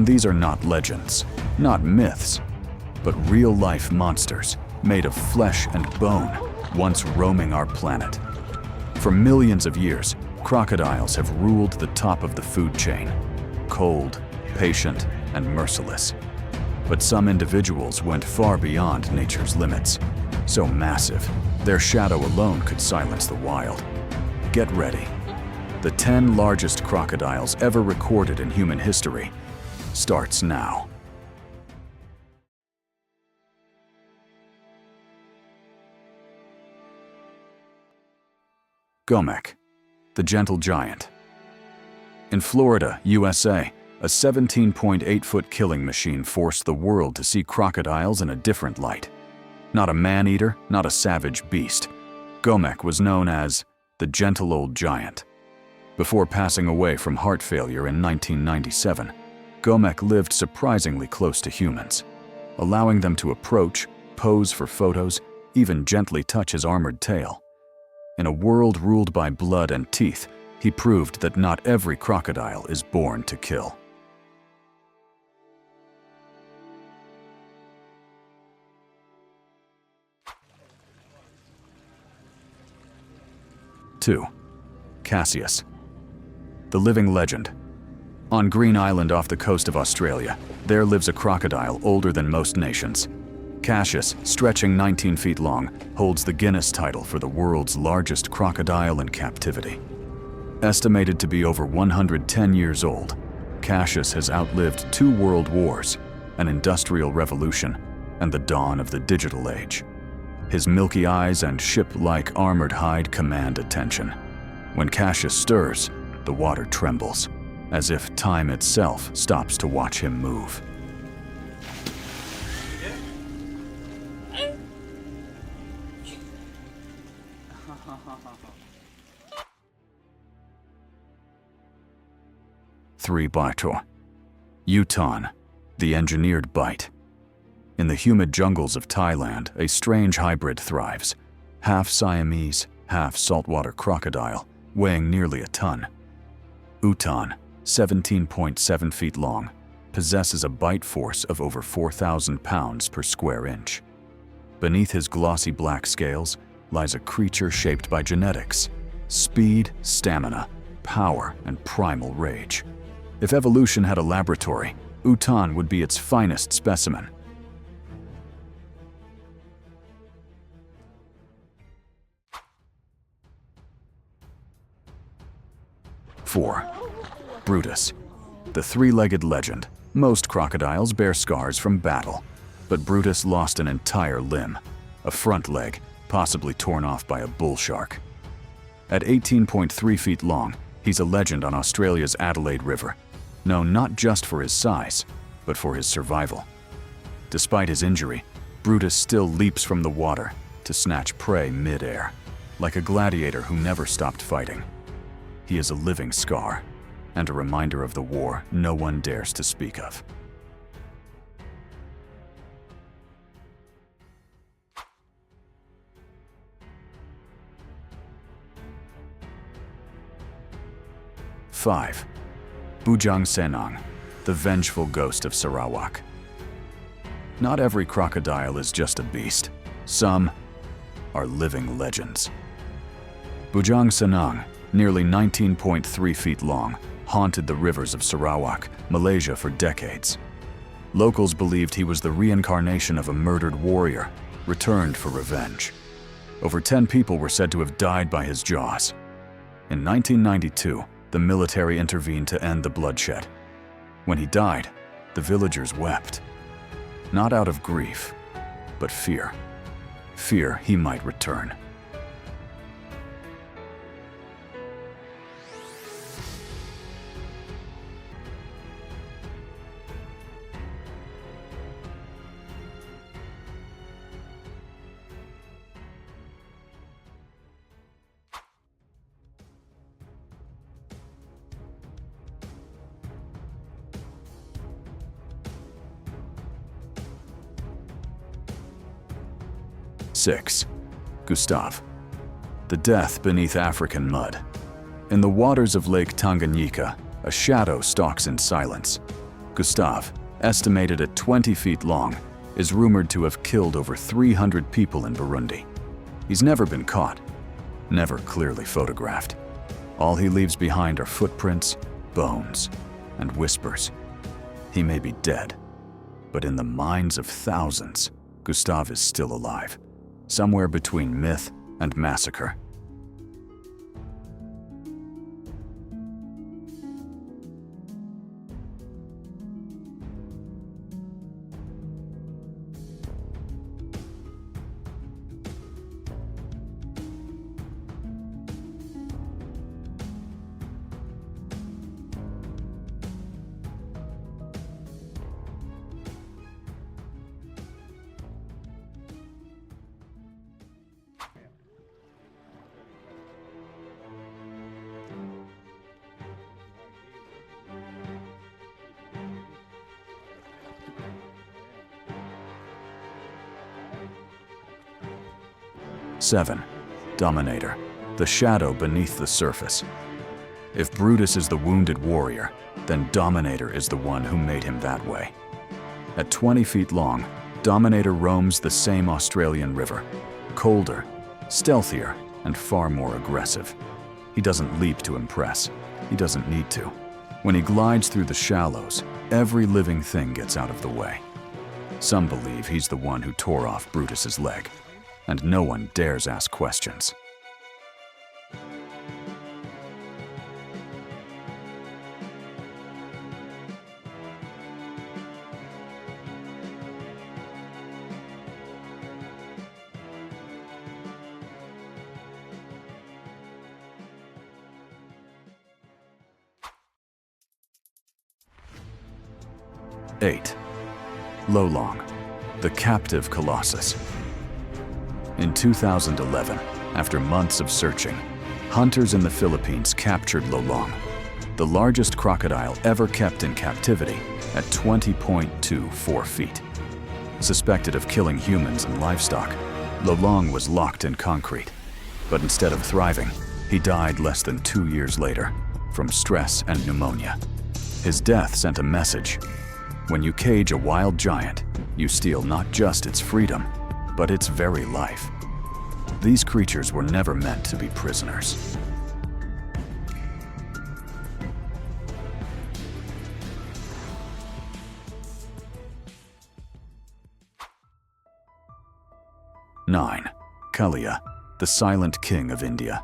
These are not legends, not myths, but real-life monsters made of flesh and bone, once roaming our planet. For millions of years, crocodiles have ruled the top of the food chain, cold, patient, and merciless. But some individuals went far beyond nature's limits, so massive, their shadow alone could silence the wild. Get ready. The 10 largest crocodiles ever recorded in human history starts now. Gomek, the gentle giant. In Florida, USA, a 17.8-foot killing machine forced the world to see crocodiles in a different light. Not a man-eater, not a savage beast. Gomek was known as the gentle old giant. Before passing away from heart failure in 1997, Gomek lived surprisingly close to humans, allowing them to approach, pose for photos, even gently touch his armored tail. In a world ruled by blood and teeth, he proved that not every crocodile is born to kill. Two, Cassius, the living legend. On Green Island off the coast of Australia, there lives a crocodile older than most nations. Cassius, stretching 19 feet long, holds the Guinness title for the world's largest crocodile in captivity. Estimated to be over 110 years old, Cassius has outlived 2 world wars, an industrial revolution, and the dawn of the digital age. His milky eyes and ship-like armored hide command attention. When Cassius stirs, the water trembles, as if time itself stops to watch him move. Three, Baitor. Uton, the engineered bite. In the humid jungles of Thailand, a strange hybrid thrives. Half Siamese, half saltwater crocodile, weighing nearly a ton. Uton, 17.7 feet long, possesses a bite force of over 4,000 pounds per square inch. Beneath his glossy black scales lies a creature shaped by genetics, speed, stamina, power, and primal rage. If evolution had a laboratory, Uton would be its finest specimen. Four, Brutus, the 3-legged legend. Most crocodiles bear scars from battle, but Brutus lost an entire limb, a front leg, possibly torn off by a bull shark. At 18.3 feet long, he's a legend on Australia's Adelaide River, known not just for his size, but for his survival. Despite his injury, Brutus still leaps from the water to snatch prey mid-air, like a gladiator who never stopped fighting. He is a living scar, and a reminder of the war no one dares to speak of. Five, Bujang Senang, the vengeful ghost of Sarawak. Not every crocodile is just a beast. Some are living legends. Bujang Senang, nearly 19.3 feet long, haunted the rivers of Sarawak, Malaysia for decades. Locals believed he was the reincarnation of a murdered warrior, returned for revenge. Over 10 people were said to have died by his jaws. In 1992, the military intervened to end the bloodshed. When he died, the villagers wept. Not out of grief, but fear. Fear he might return. Six, Gustav, the death beneath African mud. In the waters of Lake Tanganyika, a shadow stalks in silence. Gustav, estimated at 20 feet long, is rumored to have killed over 300 people in Burundi. He's never been caught, never clearly photographed. All he leaves behind are footprints, bones, and whispers. He may be dead, but in the minds of thousands, Gustav is still alive, somewhere between myth and massacre. Seven, Dominator, the shadow beneath the surface. If Brutus is the wounded warrior, then Dominator is the one who made him that way. At 20 feet long, Dominator roams the same Australian river, colder, stealthier, and far more aggressive. He doesn't leap to impress. He doesn't need to. When he glides through the shallows, every living thing gets out of the way. Some believe he's the one who tore off Brutus's leg, and no one dares ask questions. Eight, Lolong, the captive colossus. In 2011, after months of searching, hunters in the Philippines captured Lolong, the largest crocodile ever kept in captivity at 20.24 feet. Suspected of killing humans and livestock, Lolong was locked in concrete. But instead of thriving, he died less than 2 years later from stress and pneumonia. His death sent a message. When you cage a wild giant, you steal not just its freedom, but its very life. These creatures were never meant to be prisoners. Nine, Kalia, the silent king of India.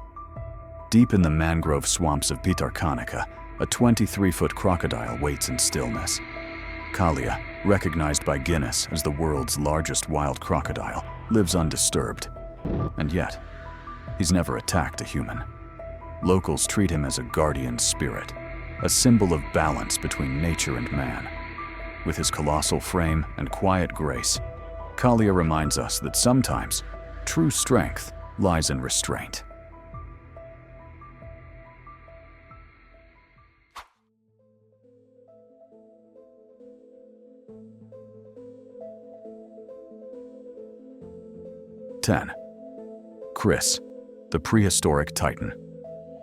Deep in the mangrove swamps of Bhitarkanika, a 23-foot crocodile waits in stillness. Kalia, recognized by Guinness as the world's largest wild crocodile, lives undisturbed. And yet, he's never attacked a human. Locals treat him as a guardian spirit, a symbol of balance between nature and man. With his colossal frame and quiet grace, Kalia reminds us that sometimes true strength lies in restraint. Ten, Chris, the prehistoric titan.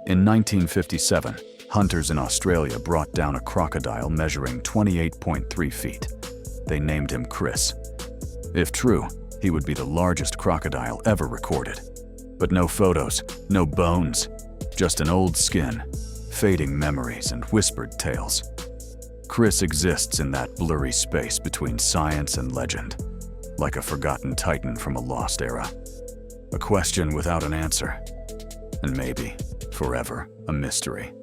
In 1957, hunters in Australia brought down a crocodile measuring 28.3 feet. They named him Chris. If true, he would be the largest crocodile ever recorded. But no photos, no bones, just an old skin, fading memories and whispered tales. Chris exists in that blurry space between science and legend, like a forgotten titan from a lost era. A question without an answer, and maybe forever a mystery.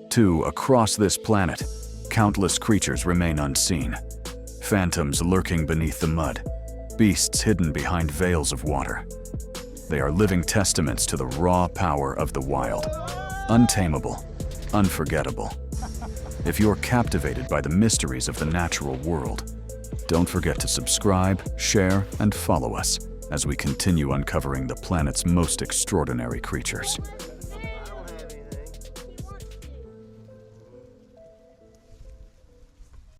Two, across this planet, countless creatures remain unseen. Phantoms lurking beneath the mud, beasts hidden behind veils of water. They are living testaments to the raw power of the wild. Untamable, unforgettable. If you're captivated by the mysteries of the natural world, don't forget to subscribe, share, and follow us. as we continue uncovering the planet's most extraordinary creatures.